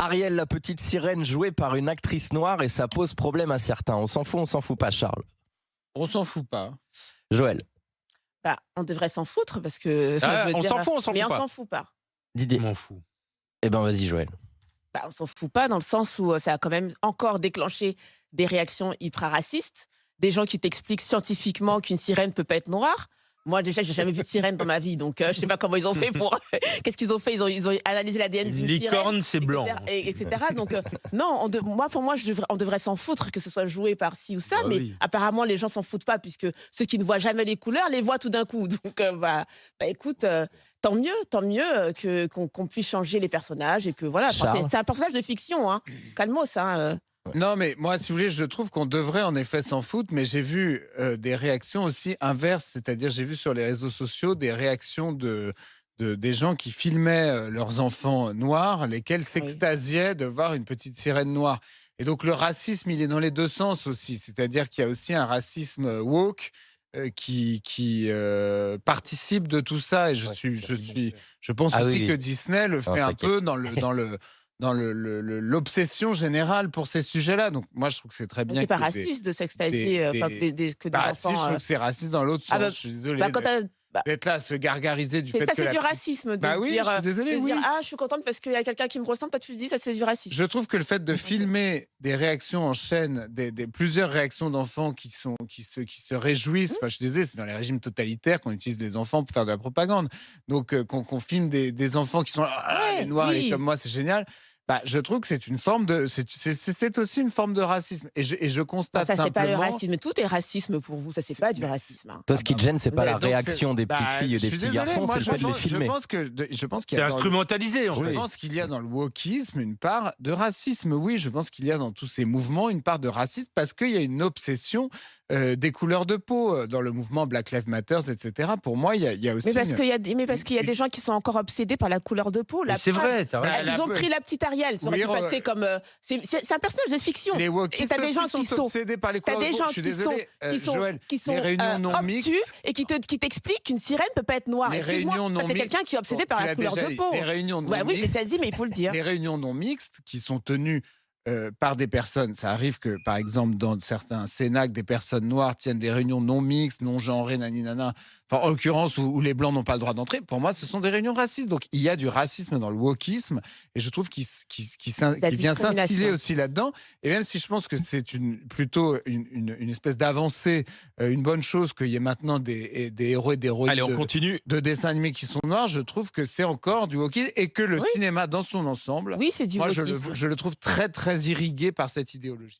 Ariel, la petite sirène, jouée par une actrice noire et ça pose problème à certains. On s'en fout pas, Charles. On s'en fout pas. Joël, Bah, on devrait s'en foutre parce que je ah, veux on s'en dire, fout, on s'en mais fout on pas. s'en fout pas. Je Didier, m'en fous. eh ben vas-y Joël. Bah, on s'en fout pas dans le sens où, ça a quand même encore déclenché des réactions hyper racistes, des gens qui t'expliquent scientifiquement qu'une sirène peut pas être noire. Moi déjà, j'ai jamais vu de sirène dans ma vie, donc je sais pas comment ils ont fait pour qu'est-ce qu'ils ont fait? Ils ont analysé l'ADN Une d'une sirène licorne, c'est blanc. et cetera, donc non, pour moi, on devrait s'en foutre que ce soit joué par ci ou ça, Bah mais oui. apparemment les gens s'en foutent pas puisque ceux qui ne voient jamais les couleurs les voient tout d'un coup, donc écoute, tant mieux, que qu'on puisse changer les personnages et que voilà, enfin, Charles. c'est un personnage de fiction, hein. Calmos, hein. Non, mais moi, si vous voulez, je trouve qu'on devrait en effet s'en foutre, mais j'ai vu des réactions aussi inverses, c'est-à-dire j'ai vu sur les réseaux sociaux des réactions des gens qui filmaient leurs enfants noirs, lesquels s'extasiaient de voir une petite sirène noire. Et donc le racisme, il est dans les deux sens aussi, c'est-à-dire qu'il y a aussi un racisme woke qui participe de tout ça. Et je pense Ah oui, aussi oui. que Disney le Non, fait un t'inquiète. peu dans l'obsession générale pour ces sujets-là. Donc moi, je trouve que c'est très Mais bien c'est pas qu'il y ait raciste de s'extasier, enfin que des bah si, je enfants, trouve que c'est raciste dans l'autre ah sens. bah Je suis désolé quand d'être là à se gargariser du fait ça que c'est la du petite racisme de bah se oui, dire, je suis désolé, oui. «Ah, je suis contente parce qu'il y a quelqu'un qui me ressemble», toi tu le dis, ça c'est du racisme. Je trouve que le fait de OK. filmer des réactions en chaîne, plusieurs réactions d'enfants qui se réjouissent, Mmh. enfin, je disais, c'est dans les régimes totalitaires qu'on utilise les enfants pour faire de la propagande. Donc, qu'on filme des enfants qui sont là, ah, les Ouais, noirs, il est comme oui. moi, c'est génial. Bah, je trouve que c'est une forme de, c'est aussi une forme de racisme. Et je Non, constate ça c'est pas le simplement. racisme. Tout est racisme pour vous, ça c'est pas du Mais racisme, hein. Toi, ah ce qui bah, te gêne, c'est pas la Mais donc réaction des petites filles et je des suis petits désolé, garçons, moi c'est le fait de les je filmer. pense que je pense qu'il C'est y a dans instrumentalisé, en je fait. pense qu'il y a dans le wokisme une part de racisme. Oui, je pense qu'il y a dans tous ces mouvements une part de racisme parce qu'il y a une obsession des couleurs de peau dans le mouvement Black Lives Matter, etc. Pour moi, il y a aussi Mais parce qu'il y a des gens qui sont encore obsédés par la couleur de peau. Mais c'est vrai, t'as raison. Ils ont pris la petite Ariel, ça aurait pu passer comme, c'est un personnage de fiction. les Et wokistes tu as des gens aussi qui sont sont obsédés par les tu as couleurs de des peau. gens Je suis qui désolé, Joël, sont les réunions non obtus mixtes. et qui t'expliquent qu'une sirène peut pas être noire. Les Excuse-moi, réunions non ça c'est mixtes. quelqu'un qui est obsédé Bon, par tu la l'as couleur déjà de dit, peau. les réunions non Ouais, oui, je l'ai mixtes. déjà dit, mais il faut le dire. Les réunions non mixtes qui sont tenues par des personnes. Ça arrive que, par exemple, dans certains cénacles, des personnes noires tiennent des réunions non mixtes, non genrées, naninana. Enfin, en l'occurrence, où les blancs n'ont pas le droit d'entrer. Pour moi, ce sont des réunions racistes. Donc, il y a du racisme dans le wokisme. Et je trouve qu'il vient s'instiller aussi là-dedans. Et même si je pense que c'est plutôt une espèce d'avancée, une bonne chose qu'il y ait maintenant des héros et des héroïnes Allez, on continue. de dessins animés qui sont noirs, je trouve que c'est encore du wokisme et que le Oui. cinéma dans son ensemble, Oui, c'est du moi, wokisme. je le trouve très, très irrigué par cette idéologie.